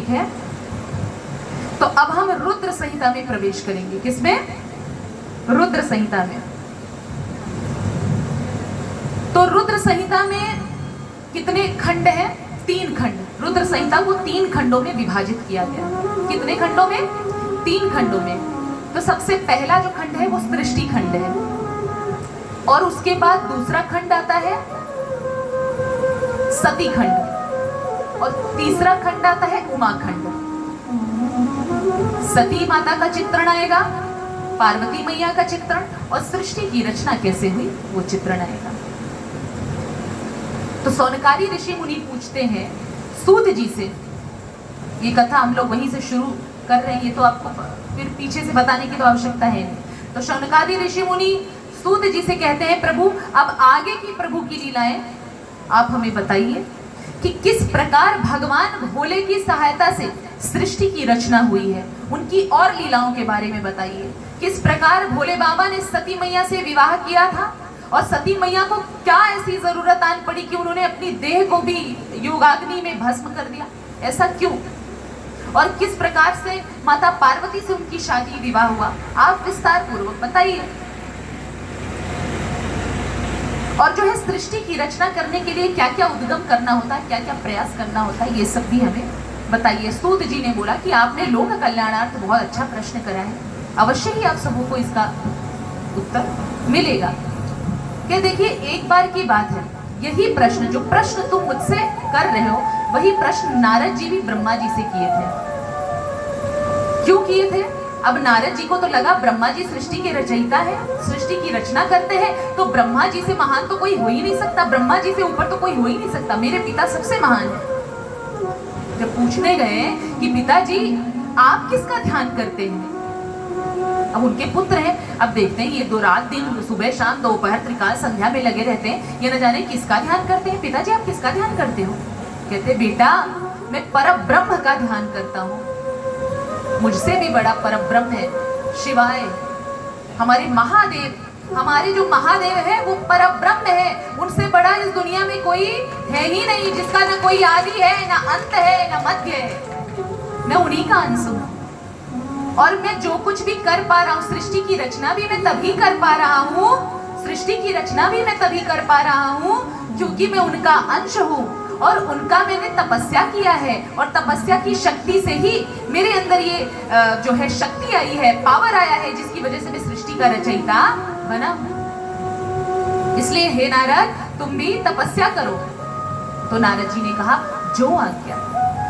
है, तो अब हम रुद्र संहिता में प्रवेश करेंगे। किसमें? रुद्र संहिता में। तो रुद्र संहिता में कितने खंड हैं? 3 खंड। रुद्र संहिता को 3 खंडों में विभाजित किया गया। कितने खंडों में? 3 खंडों में। तो सबसे पहला जो खंड है वो सृष्टि खंड है, और उसके बाद दूसरा खंड आता है सती खंड, और तीसरा खंड आता है उमा खंड। सती माता का चित्रण आएगा, पार्वती मैया का चित्रण, और सृष्टि की रचना कैसे हुई वो चित्रण आएगा। तो सौनकारी ऋषि मुनि पूछते हैं सूत जी से, ये कथा हम लोग वहीं से शुरू कर रहे हैं, ये तो आपको फिर पीछे से बताने की तो आवश्यकता है नहीं। तो सौनकारी ऋषि मुनि सूत जी से कहते हैं, प्रभु अब आगे की प्रभु की लीलाएं आप हमें बताइए कि किस प्रकार भगवान भोले की सहायता से सृष्टि की रचना हुई है, उनकी और लीलाओं के बारे में बताइए। किस प्रकार भोले बाबा ने सती मैया से विवाह किया था, और सती मैया को क्या ऐसी जरूरत आन पड़ी कि उन्होंने अपनी देह को भी योगाग्नि में भस्म कर दिया, ऐसा क्यों? और किस प्रकार से माता पार्वती से उनकी शादी विवाह हुआ, आप विस्तार पूर्वक बताइए। और जो है सृष्टि की रचना करने के लिए क्या क्या उद्गम करना होता है, क्या क्या प्रयास करना होता है, ये सब भी हमें बताइए। सूत जी ने बोला कि आपने लोक कल्याणार्थ बहुत अच्छा प्रश्न करा है, अवश्य ही आप सबों को इसका उत्तर मिलेगा। कि देखिए एक बार की बात है, यही प्रश्न जो प्रश्न तुम मुझसे कर रहे हो वही प्रश्न नारद जी भी ब्रह्मा जी से किए थे। क्यों किए थे? अब नारद जी को तो लगा ब्रह्मा जी सृष्टि के रचयिता है, सृष्टि की रचना करते हैं, तो ब्रह्मा जी से महान तो कोई हो ही नहीं सकता, ब्रह्मा जी से ऊपर तो कोई हो ही नहीं सकता, मेरे पिता सबसे महान है। जब पूछने गए कि पिताजी आप किसका ध्यान करते हैं, अब उनके पुत्र हैं, अब देखते हैं ये 2 रात दिन सुबह शाम दोपहर त्रिकाल संध्या में लगे रहते हैं, ये न जाने किसका ध्यान करते हैं। पिताजी आप किसका ध्यान करते हो? कहते बेटा मैं परब्रह्म का ध्यान करता हूँ, मुझसे भी बड़ा परब्रह्म है शिवाय, हमारे महादेव, हमारे जो महादेव है वो परब्रह्म है, उनसे बड़ा इस दुनिया में कोई है ही नहीं, जिसका न कोई आदि है, न अंत है, न मध्य है। मैं उन्हीं का अंश हूँ, और मैं जो कुछ भी कर पा रहा हूँ, सृष्टि की रचना भी मैं तभी कर पा रहा हूँ, सृष्टि की रचना भी मैं तभी कर पा रहा हूँ क्योंकि मैं उनका अंश हूँ, और उनका मैंने तपस्या किया है, और तपस्या की शक्ति से ही मेरे अंदर ये जो है शक्ति आई है, पावर आया है, जिसकी वजह से मैं सृष्टि का रचयिता बना। इसलिए हे नारद तुम भी तपस्या करो। तो नारद जी ने कहा जो आज्ञा,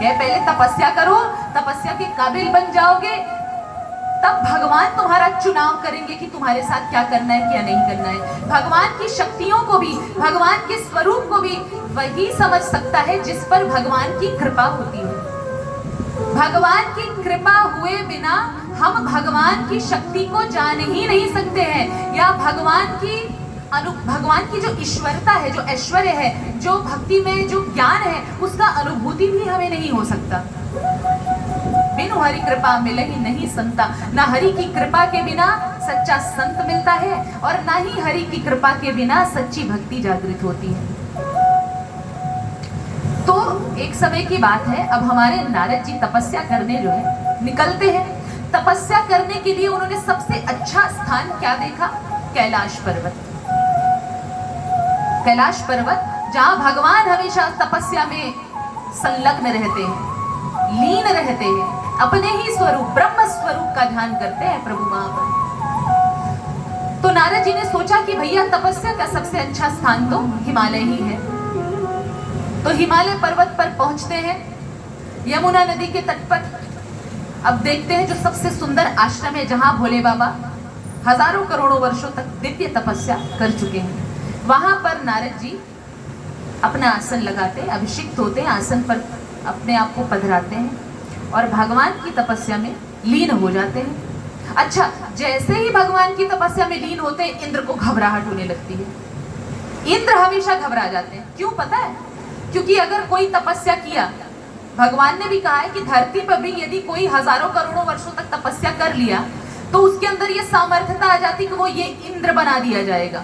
पहले तपस्या करो, तपस्या के काबिल बन जाओगे, तब भगवान तुम्हारा चुनाव करेंगे कि तुम्हारे साथ क्या करना है क्या नहीं करना है। भगवान की शक्तियों को भी, भगवान के स्वरूप को भी वही समझ सकता है जिस पर भगवान की कृपा होती है। भगवान की कृपा हुए बिना हम भगवान की शक्ति को जान ही नहीं सकते हैं, या भगवान की जो ईश्वरता है, जो ऐश्वर्य है, जो भक्ति में जो ज्ञान है, उसका अनुभूति भी हमें नहीं हो सकता। बिनु हरि कृपा मिले ही नहीं संता, ना हरि की कृपा के बिना सच्चा संत मिलता है, और ना ही हरि की कृपा के बिना सच्ची भक्ति जागृत होती है। तो एक समय की बात है, अब हमारे नारद जी तपस्या करने जो है निकलते हैं। तपस्या करने के लिए उन्होंने सबसे अच्छा स्थान क्या देखा? कैलाश पर्वत। कैलाश पर्वत, जहां भगवान हमेशा तपस्या में संलग्न रहते हैं, लीन रहते हैं, अपने ही स्वरूप ब्रह्म स्वरूप का ध्यान करते हैं प्रभु वहां पर। तो नारद जी ने सोचा कि भैया तपस्या का सबसे अच्छा स्थान तो हिमालय ही है। तो हिमालय पर्वत पर पहुंचते हैं, यमुना नदी के तट पर। अब देखते हैं जो सबसे सुंदर आश्रम है, जहां भोले बाबा हजारों करोड़ों वर्षों तक दिव्य तपस्या कर चुके हैं। वहां पर नारद जी अपना आसन लगाते हैं, अभिषिक्त होते हैं, आसन पर अपने आप को पधराते हैं और भगवान की तपस्या में लीन हो जाते हैं। अच्छा, जैसे ही भगवान की तपस्या में लीन होते हैं, इंद्र को घबराहट होने लगती है। इंद्र हमेशा घबरा जाते हैं। क्यों पता है? क्योंकि अगर कोई तपस्या किया, भगवान ने भी कहा है कि धरती पर भी यदि कोई हजारों करोड़ों वर्षों तक तपस्या कर लिया, तो उसके अंदर ये सामर्थ्यता आ जाती कि वो ये इंद्र बना दिया जाएगा।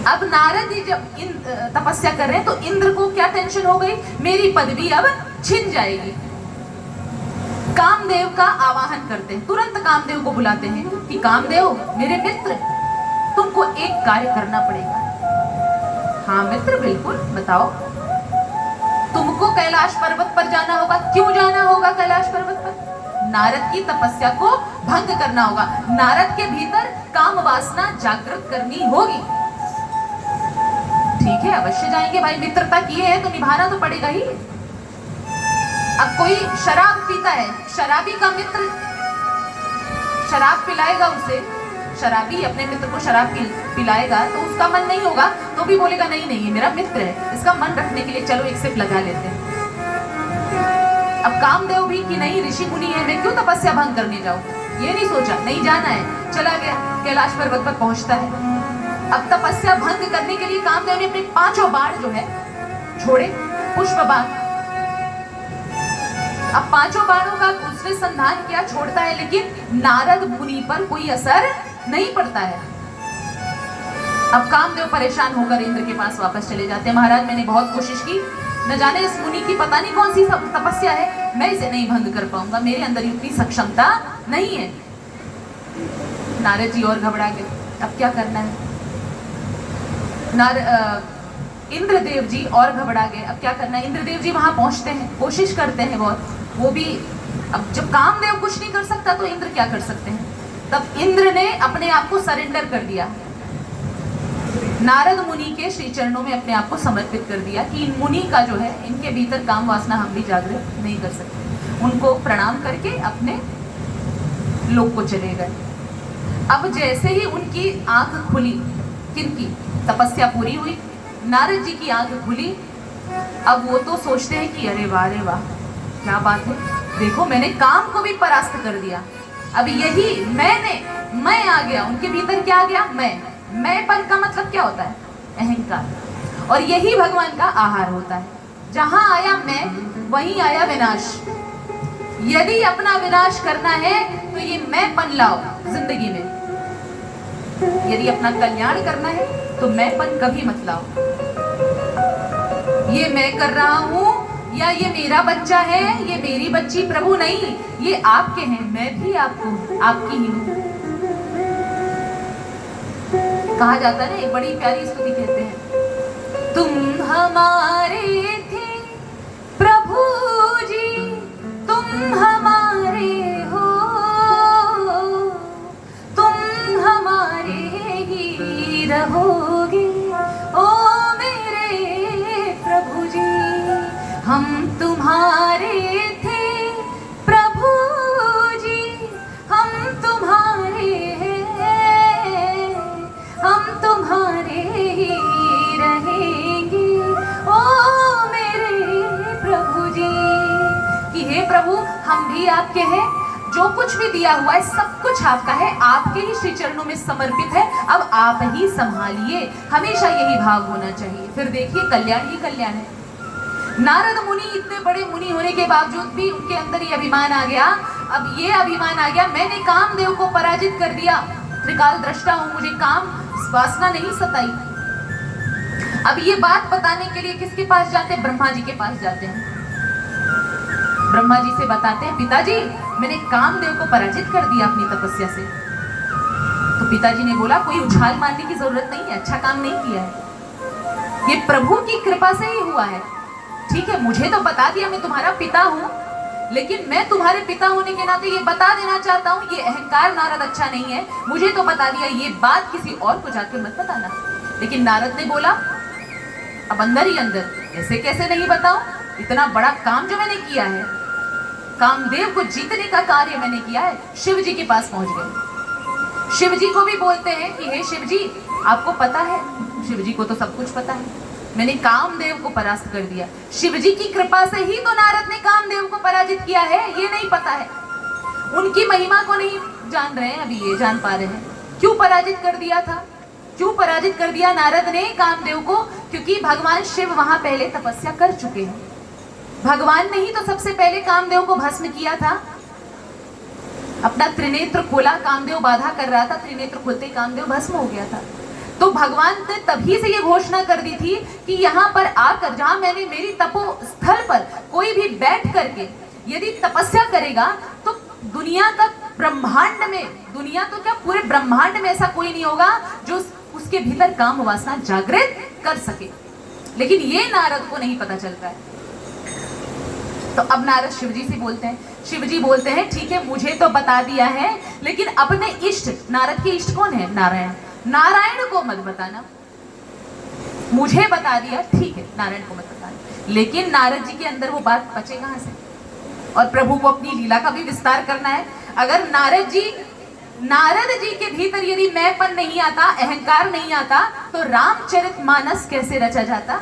अब नारद जी जब तपस्या कर रहे हैं, तो इंद्र को क्या टेंशन हो गई? मेरी पदवी अब छिन जाएगी। कामदेव का आवाहन करते हैं, तुरंत कामदेव को बुलाते हैं कि कामदेव मेरे मित्र, तुमको एक कार्य करना पड़ेगा। हाँ मित्र, बिल्कुल बताओ। तुमको कैलाश पर्वत पर जाना होगा। क्यों जाना होगा कैलाश पर्वत पर? नारद की तपस्या को भंग करना होगा। नारद के भीतर काम वासना जागृत करनी होगी। ठीक है, अवश्य जाएंगे भाई, मित्रता किए है तो निभाना तो पड़ेगा ही। अब कोई शराब पीता है, शराबी का मित्र शराब पिलाएगा उसे, शराबी अपने मित्र को शराब पिलाएगा तो उसका मन नहीं होगा, तो भी बोलेगा नहीं नहीं ये मेरा मित्र है, इसका मन रखने के लिए चलो एक सिप लगा लेते हैं। अब कामदेव भी कि नहीं ऋषि मुनि है, मैं क्यों तपस्या भंग करने जाऊं, ये नहीं सोचा, नहीं जाना है, चला गया कैलाश पर्वत पर पहुंचता है। अब तपस्या भंग करने के लिए कामदेव ने अपने 5 बाण जो है छोड़े, पुष्प बाण। अब 5 बाणों का उसने संधान किया, छोड़ता है, लेकिन नारद मुनि पर कोई असर नहीं पड़ता है। अब कामदेव परेशान होकर इंद्र के पास वापस चले जाते हैं। महाराज मैंने बहुत कोशिश की, न जाने इस मुनि की पता नहीं कौन सी तपस्या है, मैं इसे नहीं भंग कर पाऊंगा, मेरे अंदर इतनी सक्षमता नहीं है। नारद जी और घबरा गए, अब क्या करना है। इंद्रदेव जी और घबरा गए, अब क्या करना है। इंद्रदेव जी वहां पहुंचते हैं, कोशिश करते हैं बहुत, वो भी अब जब कामदेव कुछ नहीं कर सकता तो इंद्र क्या कर सकते हैं। तब इंद्र ने अपने आप को सरेंडर कर दिया, नारद मुनि के श्री चरणों में अपने आप को समर्पित कर दिया कि इन मुनि का जो है, इनके भीतर काम वासना हम भी जागृत नहीं कर सकते। उनको प्रणाम करके अपने लोक को चले गए। अब जैसे ही उनकी आंख खुली, किनकी तपस्या पूरी हुई, नारद जी की आंख खुली। अब वो तो सोचते हैं कि अरे वाह क्या बात है, देखो मैंने काम को भी परास्त कर दिया। अब यही मैं आ गया, उनके भीतर क्या आ गया, मैंपन का मतलब क्या होता है, अहंकार। और यही भगवान का आहार होता है, जहां आया मैं वहीं आया विनाश। यदि अपना विनाश करना है तो ये मैंपन लाओ जिंदगी में, यदि अपना कल्याण करना है तो मैंपन कभी मत लाओ। ये मैं कर रहा हूं या ये मेरा बच्चा है, ये मेरी बच्ची, प्रभु नहीं, ये आपके हैं, मैं भी आपकी ही हूं। कहा जाता है ना, एक बड़ी प्यारी स्तुति कहते हैं, तुम हमारे थे प्रभु जी, तुम हमारे हो, तुम हमारे ही रहोगे, ओ मेरे प्रभु जी। हम तुम्हारे थे प्रभु जी, हम तुम्हारे हैं, हम तुम्हारे ही रहेंगे, ओ मेरे प्रभु जी। कि हे प्रभु, हम भी आपके हैं, जो कुछ भी दिया हुआ है सब कुछ आपका है, आपके ही श्री चरणों में समर्पित है, अब आप ही संभालिए। हमेशा यही भाव होना चाहिए। फिर देखिए कल्याण ही कल्याण है। नारद मुनि इतने बड़े मुनि होने के बावजूद भी उनके अंदर ये अभिमान आ गया। अब ये अभिमान आ गया, मैंने कामदेव को पराजित कर दिया, त्रिकाल दृष्टा हूं, मुझे काम वासना नहीं सताई। अब ये बात बताने के लिए किसके पास जाते हैं, ब्रह्मा जी के पास जाते हैं। ब्रह्मा जी से बताते हैं, पिताजी मैंने कामदेव को पराजित कर दिया अपनी तपस्या से। तो पिताजी ने बोला, कोई उछाल मारने की जरूरत नहीं है, अच्छा काम नहीं किया है, ये प्रभु की कृपा से ही हुआ है। ठीक है, मुझे तो बता दिया, मैं तुम्हारा पिता हूं, लेकिन मैं तुम्हारे पिता होने के नाते ये बता देना चाहता हूं, ये अहंकार नारद अच्छा नहीं है, मुझे तो बता दिया, ये बात किसी और को जाके मत बताना। लेकिन नारद ने बोला, अब अंदर ही अंदर, ऐसे कैसे नहीं बताऊं, इतना बड़ा काम जो मैंने किया है, कामदेव को जीतने का कार्य मैंने किया है। शिव जी के पास पहुंच गए। शिव जी को भी बोलते हैं कि हे शिव जी, आपको पता है, शिव जी को तो सब कुछ पता है, मैंने कामदेव को परास्त कर दिया। शिव जी की कृपा से ही तो नारद ने कामदेव को पराजित किया है, ये नहीं पता है, उनकी महिमा को नहीं जान रहे हैं, अभी ये जान पा रहे हैं। क्यों पराजित कर दिया था, क्यों पराजित कर दिया नारद ने कामदेव को, क्योंकि भगवान शिव वहां पहले तपस्या कर चुके हैं। भगवान ने ही तो सबसे पहले कामदेव को भस्म किया था। अपना त्रिनेत्र खोला, कामदेव बाधा कर रहा था, त्रिनेत्र खोलते कामदेव भस्म हो गया था। तो भगवान ने तभी से ये घोषणा कर दी थी कि यहाँ पर आकर, जहां मैंने मेरी तपो स्थल पर कोई भी बैठ करके यदि तपस्या करेगा तो दुनिया का ब्रह्मांड में, दुनिया तो क्या पूरे ब्रह्मांड में ऐसा कोई नहीं होगा जो उसके भीतर काम वासना जागृत कर सके। लेकिन ये नारद को नहीं पता चलता है। तो अब नारद शिवजी से बोलते हैं, शिवजी बोलते हैं ठीक है मुझे तो बता दिया है, लेकिन अपने इष्ट, नारद के इष्ट कौन है? नारायण। नारायण को मत बताना। मुझे बता दिया ठीक है, नारायण को मत बताना। लेकिन नारद जी के अंदर वो बात पचे कहां से? और प्रभु को अपनी लीला का भी विस्तार करना है। अगर नारद जी के भीतर यदि मैंपन नहीं आता, अहंकार नहीं आता, तो रामचरितमानस कैसे रचा जाता?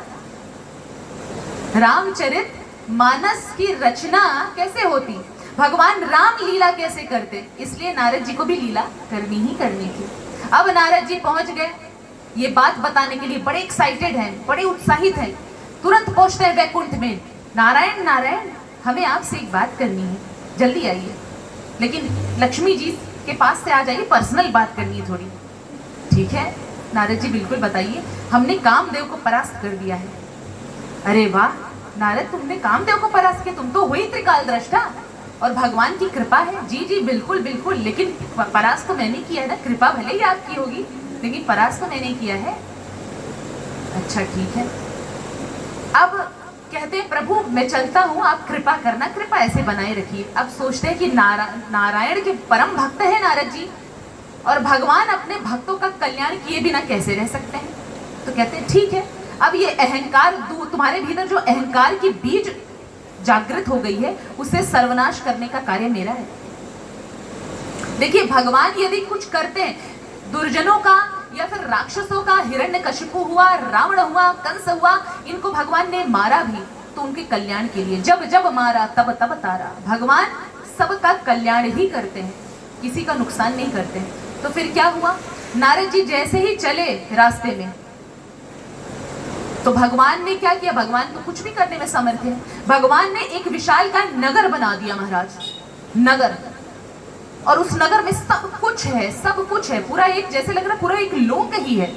रामचरितमानस की रचना कैसे होती? भगवान राम लीला कैसे करते? इसलिए नारद जी को भी लीला करनी ही करनी थी। अब नारद जी पहुंच गए, ये बात बताने के लिए बड़े एक्साइटेड हैं, बड़े उत्साहित हैं। तुरंत पहुंचते हैं वैकुंठ में। नारायण नारायण, हमें आपसे एक बात करनी है, जल्दी आइए। लेकिन लक्ष्मी जी के पास से आ जाइए, पर्सनल बात करनी है थोड़ी। ठीक है नारद जी, बिल्कुल बताइए। हमने कामदेव को परास्त कर दिया है। अरे वाह नारद, तुमने कामदेव को परास्त किया? तुम तो हुई त्रिकाल दृष्टा और भगवान की कृपा है। जी जी बिल्कुल बिल्कुल, लेकिन परास्त तो मैंने किया है ना। कृपा भले ही आपकी होगी, लेकिन परास्त तो मैंने किया है। अच्छा ठीक है। अब कहते हैं प्रभु मैं चलता हूँ, आप कृपा करना, कृपा ऐसे बनाए रखिए। अब सोचते हैं कि नारायण के परम भक्त है नारद जी, और भगवान अपने भक्तों का कल्याण किए बिना कैसे रह सकते हैं? तो कहते हैं ठीक है, अब ये अहंकार दूर, तुम्हारे भीतर जो अहंकार की बीज जागृत हो गई है, उसे सर्वनाश करने का कार्य मेरा है। देखिए भगवान यदि कुछ करते हैं, दुर्जनों का या फिर राक्षसों का, हिरण्यकशिपु हुआ, रावण हुआ, कंस हुआ, इनको भगवान ने मारा भी तो उनके कल्याण के लिए। जब जब मारा तब तब तारा। भगवान सबका कल्याण ही करते हैं, किसी का नुकसान नहीं करते हैं। तो फिर क्या हुआ? नारद जी जैसे ही चले रास्ते में, तो भगवान ने क्या किया? भगवान तो कुछ भी करने में समर्थ है। भगवान ने एक विशाल का नगर बना दिया महाराज, नगर। और उस नगर में सब कुछ है, सब कुछ है, पूरा एक, जैसे लग रहा है पूरा एक लोक ही है।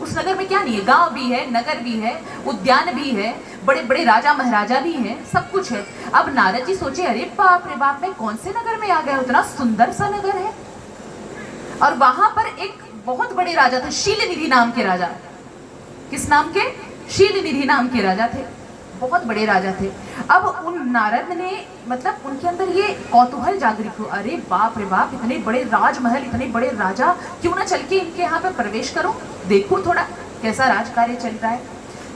उस नगर में क्या नहीं है? गांव भी है, नगर भी है, उद्यान भी है, बड़े बड़े राजा महाराजा भी हैं, सब कुछ है। अब नारद जी सोचे अरे बाप रे बाप, मैं कौन से नगर में आ गया? इतना सुंदर सा नगर है। और वहां पर एक बहुत बड़े राजा थे, शीलनिधि नाम के राजा। किस नाम के? शीलनिधि नाम के राजा थे, बहुत बड़े राजा थे। अब उन नारद ने, मतलब उनके अंदर ये कौतूहल जागृत हुआ, अरे बाप रे बाप, इतने बड़े राजमहल, इतने बड़े राजा, क्यों ना चल के इनके यहाँ पे प्रवेश करूं, देखूं थोड़ा कैसा राज कार्य चल रहा है।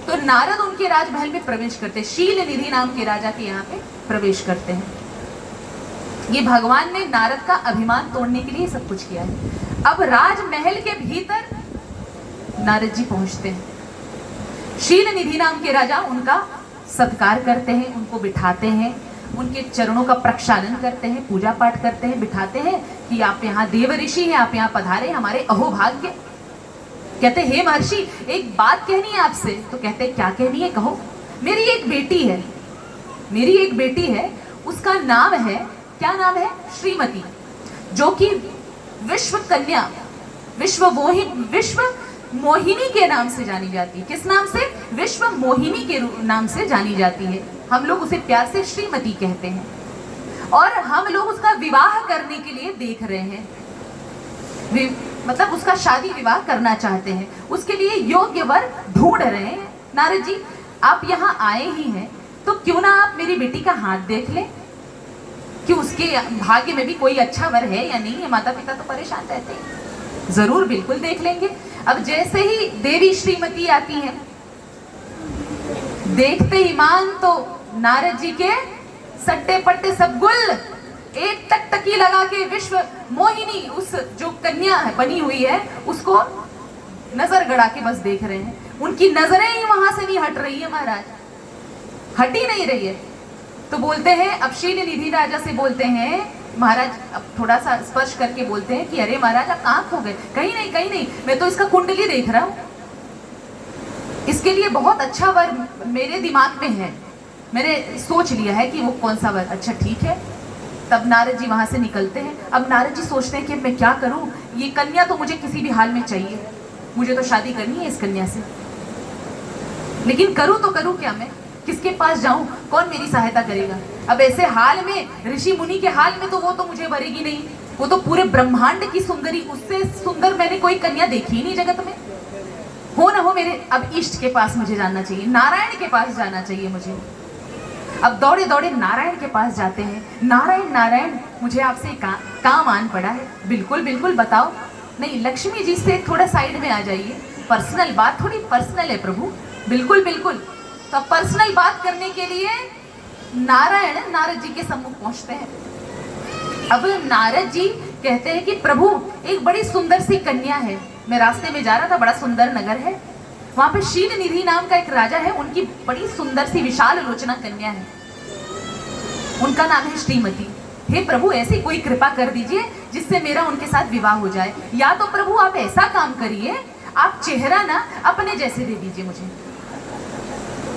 तो नारद उनके राजमहल में प्रवेश करते, शीलनिधि नाम के राजा के यहाँ पे प्रवेश करते हैं। ये भगवान ने नारद का अभिमान तोड़ने के लिए सब कुछ किया है। अब राजमहल के भीतर नारद जी पहुंचते हैं। शीलनिधि नाम के राजा उनका सत्कार करते हैं, उनको बिठाते हैं, उनके चरणों का प्रक्षालन करते हैं, पूजा पाठ करते हैं, बिठाते हैं कि आप यहाँ देव ऋषि हैं, आप यहाँ पधारे, हमारे अहोभाग्य। कहते हे महर्षि, एक बात कहनी है आपसे। तो कहते क्या कहनी है? कहो। मेरी एक बेटी है, मेरी एक बेटी है, उसका नाम है, क्या नाम है? श्रीमती, जो कि विश्व कन्या, विश्व मोहिनी के नाम से जानी जाती है। किस नाम से? विश्व मोहिनी के नाम से जानी जाती है। हम लोग उसे प्यार से श्रीमती कहते हैं, और हम लोग उसका विवाह करने के लिए देख रहे हैं, मतलब उसका शादी विवाह करना चाहते हैं, उसके लिए योग्य वर ढूंढ रहे हैं। नारद जी आप यहाँ आए ही हैं, तो क्यों ना आप मेरी बेटी का हाथ देख लें कि उसके भाग्य में भी कोई अच्छा वर है या नहीं है। माता पिता तो परेशान रहते हैं। जरूर बिल्कुल देख लेंगे। अब जैसे ही देवी श्रीमती आती हैं, देखते ही मान तो नारद जी के सट्टे पट्टे सब गुल, एक टकटकी लगा के विश्व मोहिनी, उस जो कन्या है बनी हुई है, उसको नजर गड़ा के बस देख रहे हैं। उनकी नजरें ही वहां से नहीं हट रही है महाराज, हट ही नहीं रही है। तो बोलते हैं, अब शीलनिधि राजा से बोलते हैं, महाराज अब थोड़ा सा स्पर्श करके बोलते हैं कि अरे महाराज आप कहाँ खो गए? कहीं नहीं कहीं नहीं, मैं तो इसका कुंडली देख रहा हूँ, इसके लिए बहुत अच्छा वर मेरे दिमाग में है, मैंने सोच लिया है कि वो कौन सा वर। अच्छा ठीक है। तब नारद जी वहां से निकलते हैं। अब नारद जी सोचते हैं कि मैं क्या करूं, ये कन्या तो मुझे किसी भी हाल में चाहिए, मुझे तो शादी करनी है इस कन्या से, लेकिन करूं तो करूं क्या मैं, किसके पास जाऊं, कौन मेरी सहायता करेगा। अब ऐसे हाल में, ऋषि मुनि के हाल में तो वो तो मुझे वरेगी नहीं, वो तो पूरे ब्रह्मांड की सुंदरी, उससे सुंदर मैंने कोई कन्या देखी ही नहीं जगत में। हो ना हो मेरे अब इष्ट के पास मुझे जाना चाहिए, नारायण के पास जाना चाहिए मुझे। अब दौड़े दौड़े नारायण के पास जाते हैं। नारायण नारायण मुझे आपसे काम आन पड़ा है। बिल्कुल बिल्कुल बताओ। नहीं, लक्ष्मी जी से थोड़ा साइड में आ जाइए, पर्सनल बात थोड़ी पर्सनल है प्रभु। बिल्कुल बिल्कुल। तो पर्सनल बात करने के लिए नारायण नारद जी के सम्मुख पहुंचते हैं। अब नारद जी कहते हैं कि प्रभु एक बड़ी सुंदर सी कन्या है, मैं रास्ते में जा रहा था, बड़ा सुंदर नगर है, वहां पे शील निधि नाम का एक राजा है, उनकी बड़ी सुंदर सी विशाल लोचना कन्या है, उनका नाम है श्रीमती। हे प्रभु ऐसी कोई कृपा कर दीजिए जिससे मेरा उनके साथ विवाह हो जाए। या तो प्रभु आप ऐसा काम करिए, आप चेहरा ना अपने जैसे दे दीजिए मुझे।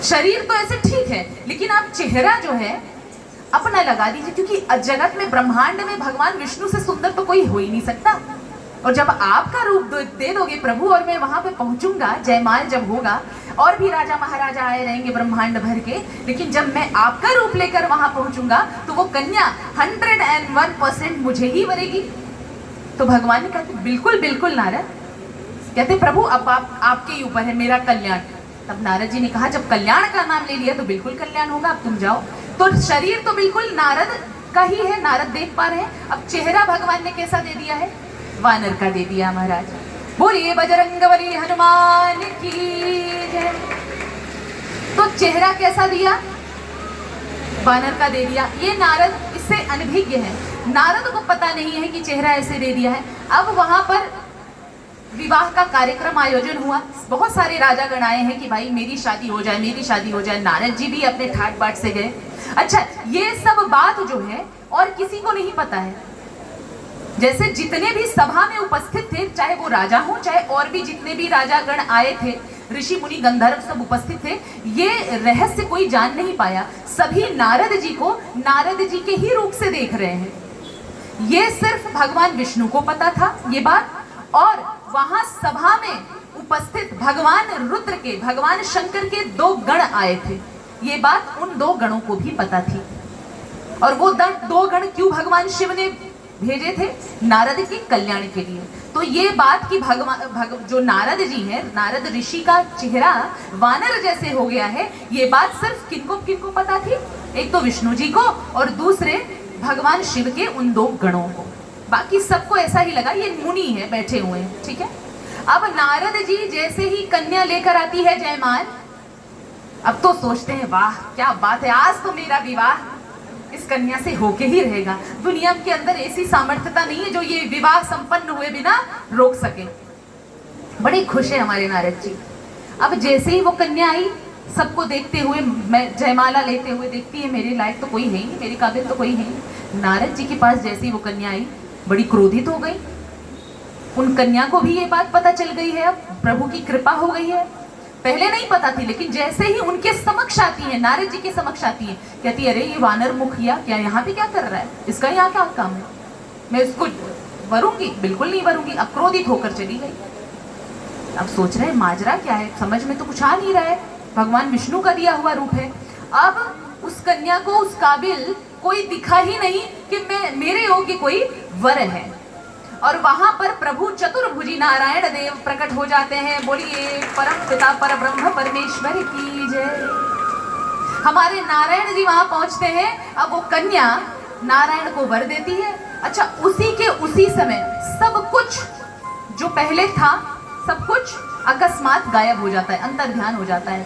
शरीर तो ऐसे ठीक है, लेकिन आप चेहरा जो है अपना लगा दीजिए, क्योंकि जगत में ब्रह्मांड में भगवान विष्णु से सुंदर तो कोई हो ही नहीं सकता। और जब आपका रूप दे दोगे प्रभु और मैं वहां पे पहुंचूंगा, जयमाल जब होगा और भी राजा महाराजा आए रहेंगे ब्रह्मांड भर के, लेकिन जब मैं आपका रूप लेकर वहां पहुंचूंगा तो वो कन्या 101% मुझे ही वरेगी। तो भगवान ने कहते बिल्कुल बिल्कुल नारद। कहते प्रभु अब आपके ही ऊपर है मेरा कल्याण। तब नारद जी ने कहा जब कल्याण का नाम ले लिया तो बिल्कुल कल्याण होगा, अब तुम जाओ। तो शरीर तो बिल्कुल नारद का ही है, नारद देख पा रहे हैं। अब चेहरा भगवान ने कैसा दे दिया है, वानर का दे दिया महाराज। बोलिए बजरंगबली हनुमान की जय। तो चेहरा कैसा दिया, वानर का दे दिया। ये नारद इससे अनभिज्ञ है, नारद को पता नहीं है कि चेहरा ऐसे दे दिया है। अब वहां पर विवाह का कार्यक्रम आयोजन हुआ, बहुत सारे राजागण आए हैं कि भाई मेरी शादी हो जाए, मेरी शादी हो जाए। नारद जी भी अपने ठाट बाट से गए। अच्छा, ये सब बात जो है और किसी को नहीं पता है। जैसे जितने भी सभा में उपस्थित थे, चाहे वो राजा हो चाहे और भी जितने भी राजागण आए थे, ऋषि मुनि गंधर्व सब उपस्थित थे, ये रहस्य कोई जान नहीं पाया। सभी नारद जी को नारद जी के ही रूप से देख रहे हैं। ये सिर्फ भगवान विष्णु को पता था ये बात, और वहां सभा में उपस्थित भगवान रुद्र के, भगवान शंकर के 2 गण आए थे, ये बात उन 2 गणों को भी पता थी। और वो 2 गण क्यों भगवान शिव ने भेजे थे, नारद के कल्याण के लिए। तो ये बात कि जो नारद जी हैं, नारद ऋषि का चेहरा वानर जैसे हो गया है, ये बात सिर्फ किनको पता थी, एक तो विष्णु जी को और दूसरे भगवान शिव के उन 2 गणों को। बाकी सबको ऐसा ही लगा ये मुनि है बैठे हुए हैं, ठीक है। अब नारद जी जैसे ही कन्या लेकर आती है जयमाल, अब तो सोचते हैं वाह क्या बात है, आज तो मेरा विवाह इस कन्या से होके ही रहेगा। दुनिया के अंदर ऐसी सामर्थ्यता नहीं है जो ये विवाह संपन्न हुए बिना रोक सके। बड़े खुश है हमारे नारद जी। अब जैसे ही वो कन्या आई, सबको देखते हुए, मैं जयमाला लेते हुए देखती है मेरे लायक तो कोई है ही, मेरे काबिल तो कोई है ही। नारद जी के पास जैसे ही वो कन्या आई, बड़ी क्रोधित हो गई। उन कन्या को भी ये बात पता चल गई है, अब प्रभु की कृपा हो गई है। पहले नहीं पता थी, लेकिन जैसे ही उनके समक्ष आती है, नारद जी के समक्ष आती है, कहती है अरे ये वानर मुखिया क्या यहाँ पे क्या कर रहा है, इसका यहाँ क्या काम है, मैं इसको वरूंगी, बिल्कुल नहीं वरूंगी। अब क्रोधित होकर चली गई। अब सोच रहे माजरा क्या है, समझ में तो कुछ आ नहीं रहा है, भगवान विष्णु का दिया हुआ रूप है। अब उस कन्या को उस काबिल कोई दिखा ही नहीं कि मेरे योग्य कोई वर है। और वहां पर प्रभु चतुर्भुजी नारायण देव प्रकट हो जाते हैं। बोलिए परम पिता पर ब्रह्म परमेश्वर की जय। हमारे नारायण जी वहां पहुंचते हैं। अब वो कन्या नारायण को वर देती है। अच्छा, उसी समय सब कुछ जो पहले था, सब कुछ अकस्मात गायब हो जाता है, अंतर्ध्यान हो जाता है।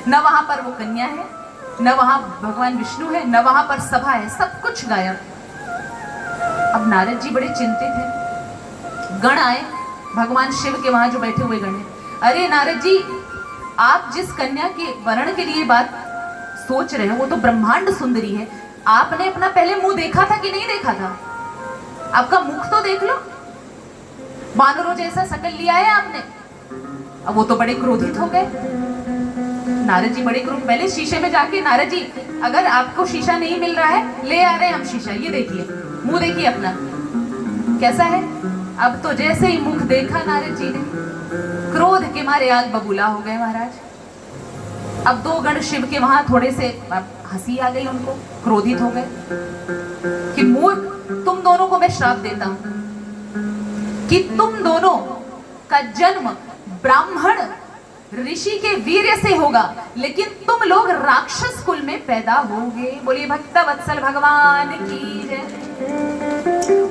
न वहां पर वो कन्या है, न वहां भगवान विष्णु है, न वहां पर सभा है, सब कुछ गायब। अब नारद जी बड़े चिंतित हैं। गण आए, भगवान शिव के वहां जो बैठे हुए गण हैं। अरे नारद जी, आप जिस कन्या के वरण के लिए बात सोच रहे हो वो तो ब्रह्मांड सुंदरी है। आपने अपना पहले मुंह देखा था कि नहीं देखा था? आपका मुख तो देख लो, वानरों जैसा शकल लिया है आपने। अब वो तो बड़े क्रोधित हो गए। नारद जी बड़े क्रोध, पहले शीशे में जाके, नारद जी अगर आपको शीशा नहीं मिल रहा है, ले आ रहे हैं हम शीशा, ये देखिए, मुंह देखिए अपना कैसा है। अब तो जैसे ही मुख देखा नारद जी ने, क्रोध के मारे आग बबूला हो गए महाराज। अब दो गण शिव के वहां थोड़े से हंसी आ गई उनको, क्रोधित हो गए कि मूर्ख, तुम दोनों को मैं श्राप देता हूं कि तुम दोनों का जन्म ब्राह्मण ऋषि के वीर्य से होगा, लेकिन तुम लोग राक्षस कुल में पैदा होगे। बोलिए भक्तवत्सल भगवान की जय।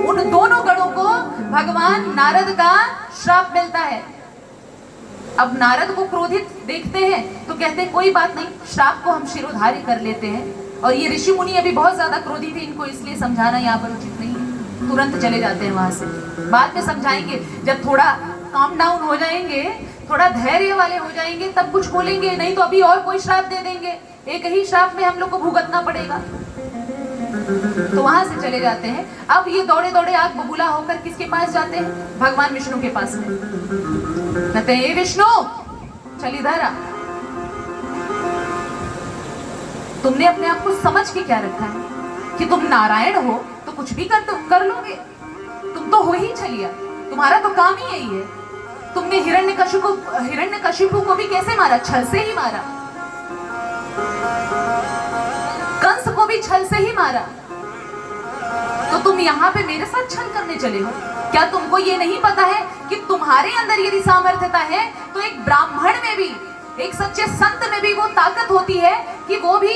उन दोनों गणों को भगवान नारद का श्राप मिलता है। अब नारद को क्रोधित देखते हैं तो कहते हैं कोई बात नहीं, श्राप को हम शिरोधार्य कर लेते हैं। और ये ऋषि मुनि अभी बहुत ज्यादा क्रोधित थे, इनको इसलिए समझाना यहाँ पर उचित नहीं है, तुरंत चले जाते हैं वहां से। बाद में समझाएंगे, जब थोड़ा काम डाउन हो जाएंगे, थोड़ा धैर्य वाले हो जाएंगे, तब कुछ बोलेंगे, नहीं तो अभी और कोई श्राप दे देंगे, एक ही श्राप में हम लोग को भुगतना पड़ेगा। तो वहां से चले जाते हैं। अब ये दौड़े दौड़े आग बबूला होकर किसके पास जाते हैं? भगवान विष्णु के पास में। कहते हैं, विष्णु चल इधर आ, तुमने अपने आप को समझ के क्या रखा है कि तुम नारायण हो तो कुछ भी कर लोगे? तुम तो हो ही छलिया, तुम्हारा तो काम ही यही है। तुमने हिरण्यकशिपु को भी कैसे मारा? छल से ही मारा। कंस को भी छल से ही मारा। तो तुम यहाँ पे मेरे साथ छल करने चले हो? क्या तुमको ये नहीं पता है कि तुम्हारे अंदर यदि सामर्थ्यता है तो एक ब्राह्मण में भी, एक सच्चे संत में भी वो ताकत होती है कि वो भी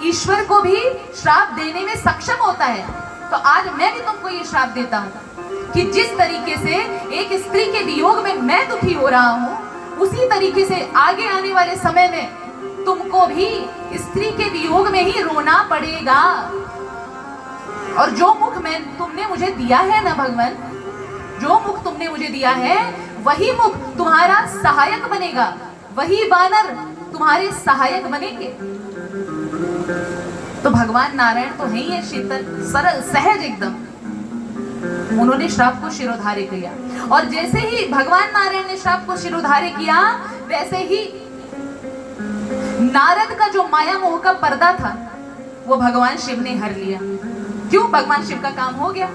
ईश्वर को भी श्राप देने में सक्षम होता है। तो आज मैं भी तुमको ये श्राप देता हूँ कि जिस तरीके से एक स्त्री के वियोग में मैं दुखी हो रहा हूँ, उसी तरीके से आगे आने वाले समय में तुमको भी स्त्री के वियोग में ही रोना पड़ेगा। और जो मुख तुमने मुझे दिया है ना भगवान, जो मुख तुमने मुझे दिया है वही मुख तुम्हारा सहायक बनेगा, वही वानर तुम्हारे सहायक बनेंगे। तो भगवान नारायण तो है ही है शीतल, सरल, सहज एकदम। उन्होंने श्राप को शिरोधार्य किया, और जैसे ही भगवान नारायण ने श्राप को शिरोधार्य किया, वैसे ही नारद का जो माया मोह का पर्दा था वो भगवान शिव ने हर लिया। क्यों? भगवान शिव का काम हो गया।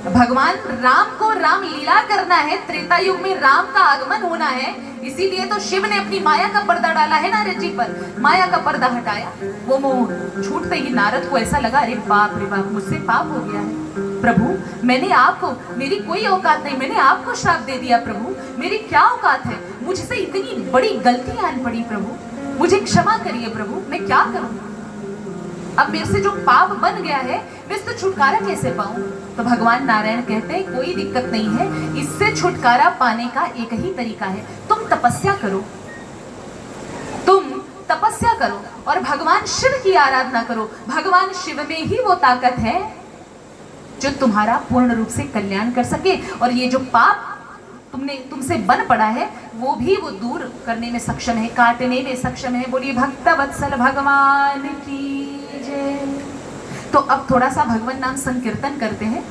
भगवान राम को राम लीला करना है, त्रेता युग में राम का आगमन होना है, इसीलिए तो शिव ने अपनी माया का पर्दा डाला है नारद जी पर। माया का पर्दा हटाया, वो मोह छूटते ही नारद को ऐसा लगा, अरे बाप रे बाप, मुझसे पाप हो गया है प्रभु, मैंने आपको, मेरी कोई औकात नहीं, मैंने आपको श्राप दे दिया प्रभु, मेरी क्या औकात है, मुझसे इतनी बड़ी गलती आन पड़ी प्रभु, मुझे क्षमा करिए प्रभु, मैं क्या करूं? अब मेरे से जो पाप बन गया है मैं इससे छुटकारा कैसे पाऊं? तो भगवान नारायण कहते हैं कोई दिक्कत नहीं है, इससे छुटकारा पाने का एक ही तरीका है, तुम तपस्या करो, तुम तपस्या करो और भगवान शिव की आराधना करो। भगवान शिव में ही वो ताकत है जो तुम्हारा पूर्ण रूप से कल्याण कर सके, और ये जो पाप तुमसे बन पड़ा है वो भी वो दूर करने में सक्षम है, काटने में सक्षम है। बोलिए भक्तवत्सल भगवान की जय। तो अब थोड़ा सा भगवान नाम संकीर्तन करते हैं।